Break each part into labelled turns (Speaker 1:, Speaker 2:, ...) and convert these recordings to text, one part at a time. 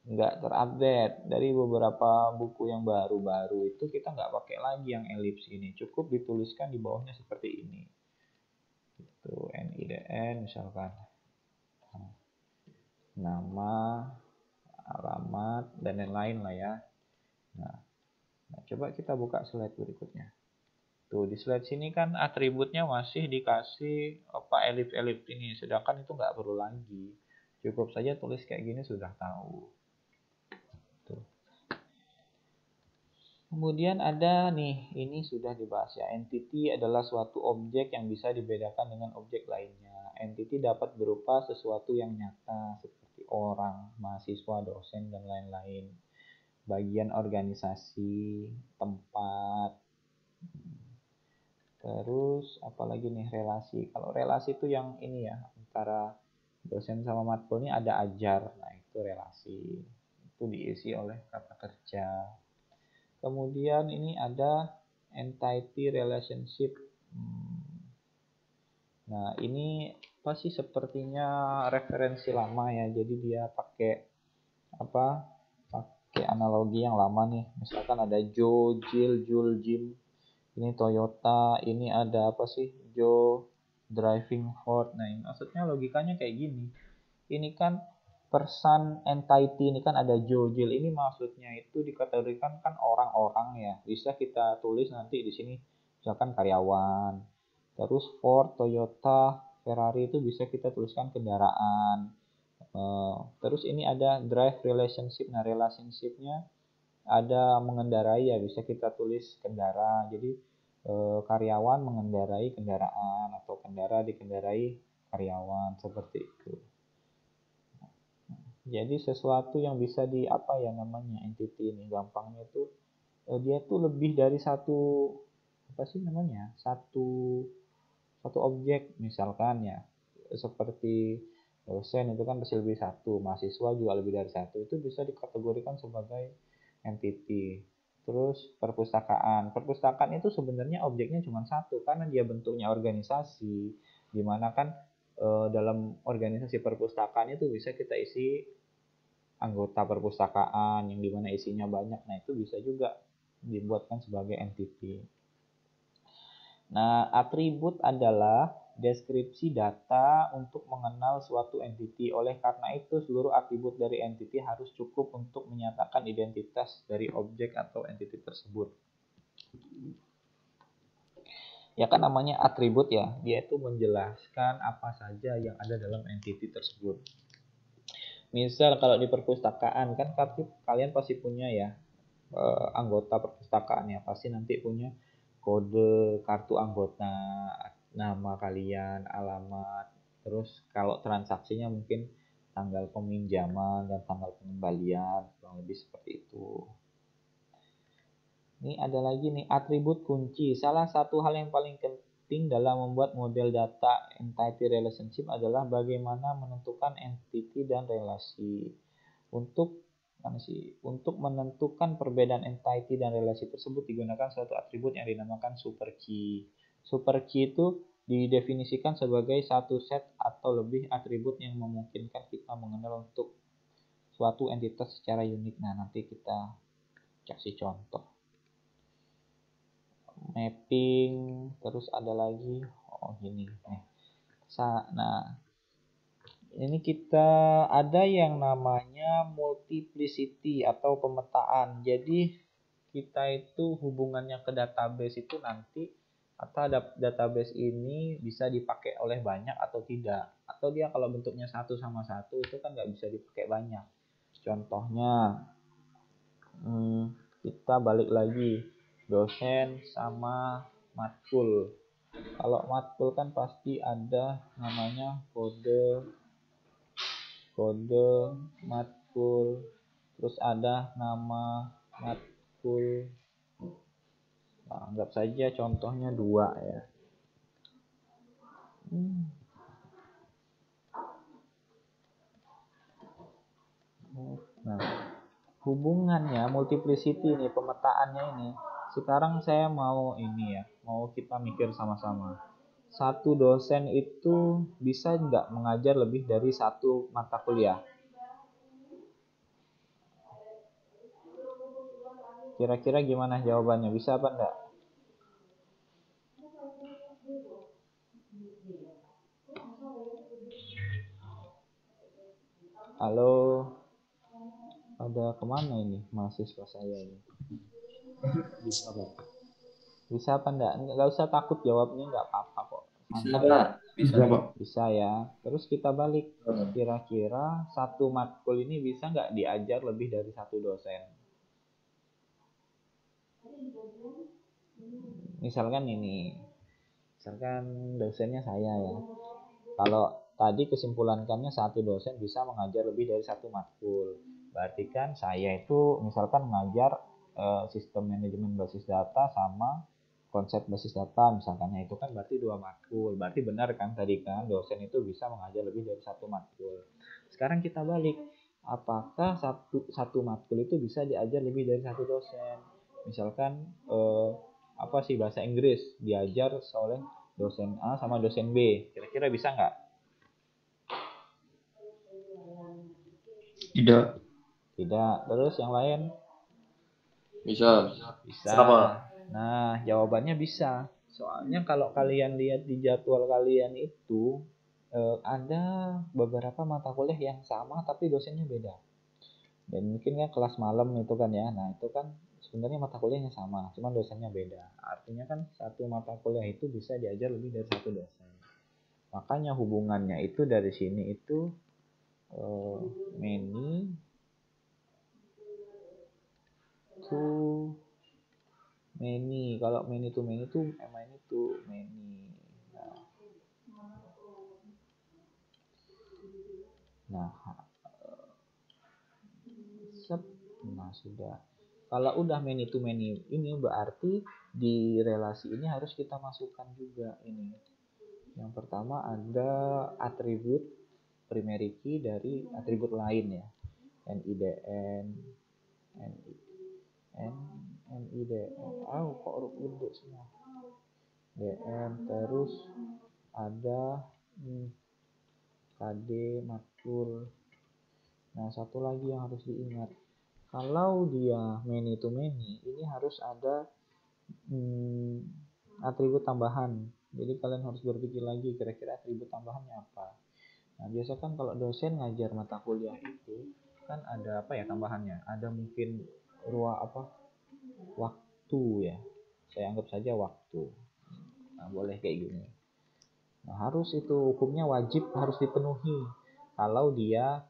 Speaker 1: nggak terupdate. Dari beberapa buku yang baru-baru itu kita nggak pakai lagi yang elips ini, cukup dituliskan di bawahnya seperti ini. Itu NIDN misalkan, nama, alamat, dan lain-lain lah ya. Nah, coba kita buka slide berikutnya. Tuh di slide sini kan atributnya masih dikasih apa elips-elips ini, sedangkan itu nggak perlu lagi. Cukup saja tulis kayak gini sudah tahu. Tuh. Kemudian ada nih, ini sudah dibahas ya. Entity adalah suatu objek yang bisa dibedakan dengan objek lainnya. Entity dapat berupa sesuatu yang nyata seperti orang, mahasiswa, dosen, dan lain-lain. Bagian organisasi, tempat. Terus apalagi nih relasi. Kalau relasi itu yang ini ya, antara dosen sama matkul ini ada ajar. Nah, itu relasi. Itu diisi oleh kata kerja. Kemudian ini ada entity relationship. Nah, ini pasti sepertinya referensi lama ya. Jadi dia pakai apa? Pakai analogi yang lama nih. Misalkan ada Joe, Jill, Jul, Jim. Ini Toyota, ini ada apa sih? Joe driving Ford. Nah, ini maksudnya logikanya kayak gini. Ini kan person entity, ini kan ada Joe, Jill. Ini maksudnya itu dikategorikan kan orang-orang ya. Bisa kita tulis nanti di sini misalkan karyawan. Terus Ford, Toyota, Ferrari itu bisa kita tuliskan kendaraan. Terus ini ada drive relationship. Nah, relationshipnya ada mengendarai ya, bisa kita tulis kendara. Jadi karyawan mengendarai kendaraan atau kendara dikendarai karyawan, seperti itu. Jadi sesuatu yang bisa di apa ya namanya entity ini, gampangnya itu dia tuh lebih dari satu apa sih namanya, satu objek. Misalkan ya seperti dosen itu kan pasti lebih satu, mahasiswa juga lebih dari satu, itu bisa dikategorikan sebagai entity. Terus perpustakaan itu sebenarnya objeknya cuma satu karena dia bentuknya organisasi, dimana kan dalam organisasi perpustakaan itu bisa kita isi anggota perpustakaan yang dimana isinya banyak. Nah, itu bisa juga dibuatkan sebagai entity. Nah, atribut adalah deskripsi data untuk mengenal suatu entity. Oleh karena itu, seluruh atribut dari entity harus cukup untuk menyatakan identitas dari objek atau entity tersebut. Ya kan namanya atribut ya, dia itu menjelaskan apa saja yang ada dalam entity tersebut. Misal kalau di perpustakaan kan kalian pasti punya ya anggota perpustakaan ya, pasti nanti punya kode kartu anggota, nama kalian, alamat, terus kalau transaksinya mungkin tanggal peminjaman dan tanggal pengembalian, kurang lebih seperti itu. Ini ada lagi nih atribut kunci. Salah satu hal yang paling penting dalam membuat model data entity relationship adalah bagaimana menentukan entity dan relasi. Untuk menentukan perbedaan entity dan relasi tersebut digunakan suatu atribut yang dinamakan super key. Super key itu didefinisikan sebagai satu set atau lebih atribut yang memungkinkan kita mengenal untuk suatu entitas secara unik. Nah, nanti kita kasih contoh. Mapping, terus ada lagi, gini. Nah, ini kita ada yang namanya multiplicity atau pemetaan. Jadi kita itu hubungannya ke database itu nanti, atau database ini bisa dipakai oleh banyak atau tidak. Atau dia kalau bentuknya satu sama satu itu kan nggak bisa dipakai banyak. Contohnya, kita balik lagi, dosen sama matkul. Kalau matkul kan pasti ada namanya kode matkul, terus ada nama matkul. Nah, anggap saja contohnya 2 ya. Nah, hubungannya multiplicity ini, pemetaannya ini, sekarang saya mau ini ya, mau kita mikir sama-sama. Satu dosen itu bisa nggak mengajar lebih dari satu mata kuliah? Kira-kira gimana jawabannya? Bisa apa enggak? Halo, ada kemana ini mahasiswa saya ini?
Speaker 2: Bisa, Pak.
Speaker 1: Bisa apa enggak? Enggak usah takut jawabnya, enggak apa-apa kok.
Speaker 2: Bisa, Pak. Bisa, Pak.
Speaker 1: Bisa ya. Terus kita balik. Kira-kira satu matkul ini bisa nggak diajar lebih dari satu dosen? Misalkan ini, misalkan dosennya saya ya. Kalau tadi kesimpulankannya satu dosen bisa mengajar lebih dari satu matkul. Berarti kan saya itu misalkan mengajar sistem manajemen basis data sama konsep basis data misalkannya, itu kan berarti dua matkul. Berarti benar kan tadi kan dosen itu bisa mengajar lebih dari satu matkul. Sekarang kita balik. Apakah satu matkul itu bisa diajar lebih dari satu dosen? Misalkan apa sih bahasa Inggris diajar oleh dosen A sama dosen B, kira-kira bisa nggak?
Speaker 2: Tidak.
Speaker 1: Tidak. Terus yang lain?
Speaker 2: Bisa.
Speaker 1: Bisa.
Speaker 2: Kenapa?
Speaker 1: Nah, jawabannya bisa. Soalnya kalau kalian lihat di jadwal kalian itu ada beberapa mata kuliah yang sama tapi dosennya beda. Dan mungkin kan kelas malam itu kan ya. Nah, itu kan sebenarnya mata kuliahnya sama, cuma dosennya beda. Artinya kan satu mata kuliah itu bisa diajar lebih dari satu dosen. Makanya hubungannya itu dari sini itu many to many. Kalau many to many itu many to many. Nah, nah sudah. Kalau udah many to many ini berarti di relasi ini harus kita masukkan juga ini. Yang pertama ada atribut primary key dari atribut lain ya. NIDN, NIDN. Kok huruf gede semua. DN, terus ada KD, matkul. Nah, satu lagi yang harus diingat. Kalau dia many to many, ini harus ada atribut tambahan. Jadi kalian harus berpikir lagi kira-kira atribut tambahannya apa. Nah, biasa kan kalau dosen ngajar mata kuliah itu kan ada apa ya tambahannya? Ada mungkin waktu ya. Saya anggap saja waktu. Nah, boleh kayak gini. Nah, harus itu hukumnya wajib harus dipenuhi kalau dia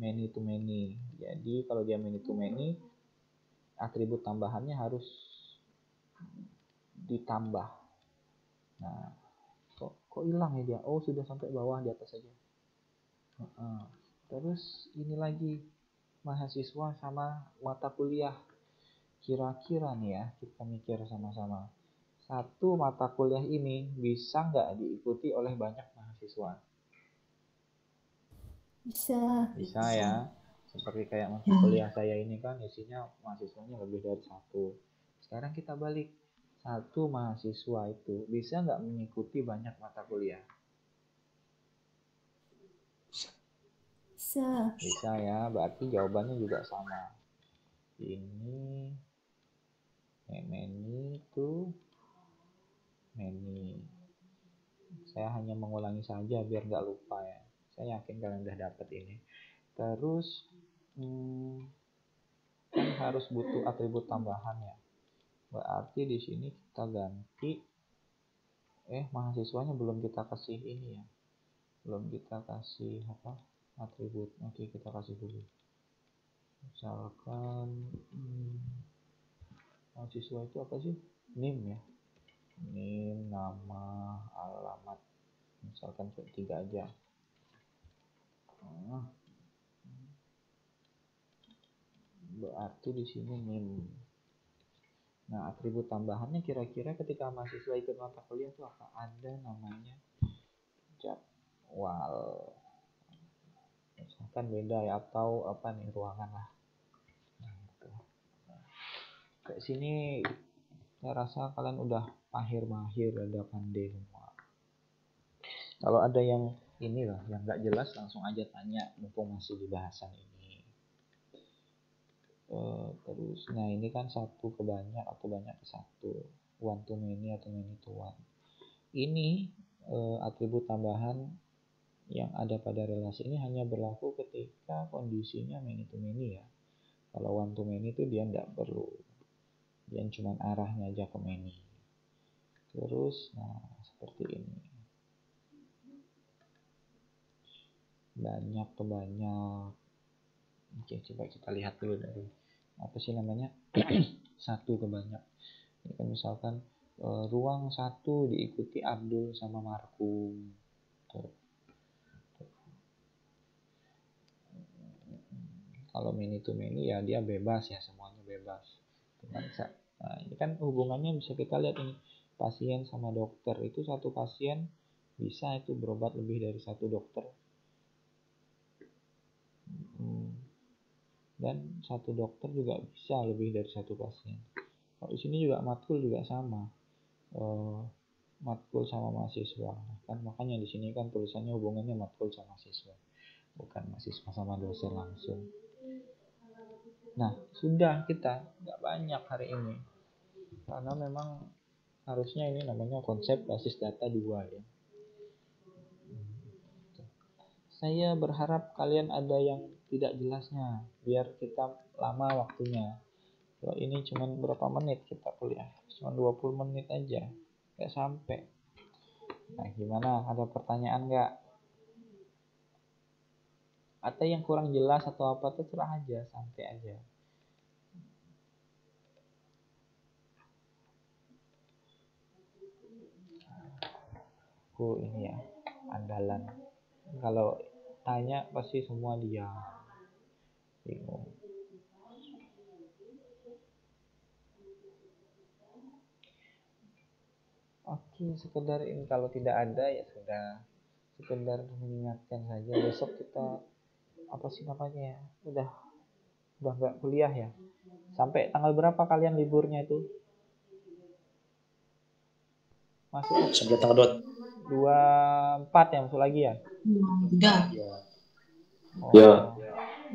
Speaker 1: many to many. Jadi kalau dia many to many, atribut tambahannya harus ditambah. Nah, kok hilang ya dia? Oh, sudah sampai bawah di atas saja. Terus ini lagi mahasiswa sama mata kuliah. Kira-kira nih ya, kita mikir sama-sama. Satu mata kuliah ini bisa nggak diikuti oleh banyak mahasiswa? Bisa ya. Seperti kayak mata kuliah saya ini kan isinya mahasiswanya lebih dari satu. Sekarang kita balik. Satu mahasiswa itu bisa nggak mengikuti banyak mata kuliah? Bisa ya, berarti jawabannya juga sama. Ini many to many. Saya hanya mengulangi saja biar nggak lupa ya. Saya yakin kalian udah dapet ini. Terus kan harus butuh atribut tambahan ya. Berarti di sini kita ganti mahasiswanya belum kita kasih ini ya. Belum kita kasih apa? Atribut. Oke, kita kasih dulu. Misalkan mahasiswa itu apa sih? NIM ya. NIM, nama, alamat. Misalkan cuma 3 aja. Berarti di sini NIM. Nah, atribut tambahannya kira-kira ketika mahasiswa ikut mata kuliah itu apa? Ada namanya jadwal. Misalkan beda ya, atau apa nih, ruangan lah. Nah, itu. Kayak sini saya rasa kalian udah mahir-mahir, udah pandai semua. Kalau ada yang ini loh, yang nggak jelas langsung aja tanya mumpung masih di bahasan ini. Terus, nah ini kan satu ke banyak atau banyak ke satu, one to many atau many to one. Ini atribut tambahan yang ada pada relasi ini hanya berlaku ketika kondisinya many to many ya. Kalau one to many itu dia tidak perlu, dia cuma arahnya aja ke many. Terus, nah seperti ini, banyak ke banyak. Oke, coba kita lihat dulu dari apa sih namanya satu ke banyak. Ini kan misalkan ruang satu diikuti Abdul sama Markum. Tuh. Kalau many to many ya dia bebas ya, semuanya bebas. Nah, ini kan hubungannya bisa kita lihat ini, pasien sama dokter itu satu pasien bisa itu berobat lebih dari satu dokter. Dan satu dokter juga bisa lebih dari satu pasien. Kalau di sini juga matkul juga sama, matkul sama mahasiswa. Kan makanya di sini kan tulisannya hubungannya matkul sama mahasiswa, bukan mahasiswa sama dosen langsung. Nah, sudah kita nggak banyak hari ini, karena memang harusnya ini namanya konsep basis data 2 ya. Saya berharap kalian ada yang tidak jelasnya, biar kita lama waktunya. Kalau ini cuma berapa menit kita kuliah, cuma 20 menit aja, nggak sampai. Nah, gimana? Ada pertanyaan nggak? Atau yang kurang jelas atau apa, terserah aja, santai aja. Aku ini ya, andalan. Kalau tanya pasti semua diam, bingung. Oke, sekedar ini, kalau tidak ada ya sudah, sekedar mengingatkan saja. Besok kita apa sih namanya ya, udah nggak kuliah ya. Sampai tanggal berapa kalian liburnya itu? Masuk
Speaker 2: Sampai tanggal
Speaker 1: 24 ya, masuk lagi ya?
Speaker 3: 3.
Speaker 1: Oh,
Speaker 2: Ya.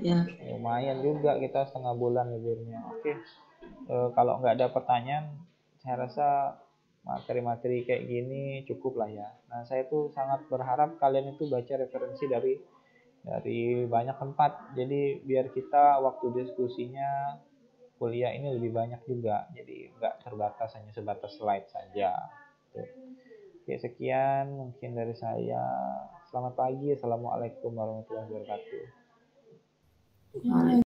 Speaker 3: Ya.
Speaker 1: lumayan juga kita setengah bulan liburnya. Oke, kalau nggak ada pertanyaan, saya rasa materi-materi kayak gini cukup lah ya. Nah, saya tuh sangat berharap kalian itu baca referensi dari banyak tempat. Jadi biar kita waktu diskusinya kuliah ini lebih banyak juga. Jadi nggak terbatas hanya sebatas slide saja. Tuh. Oke, sekian mungkin dari saya. Selamat pagi. Assalamualaikum warahmatullahi wabarakatuh.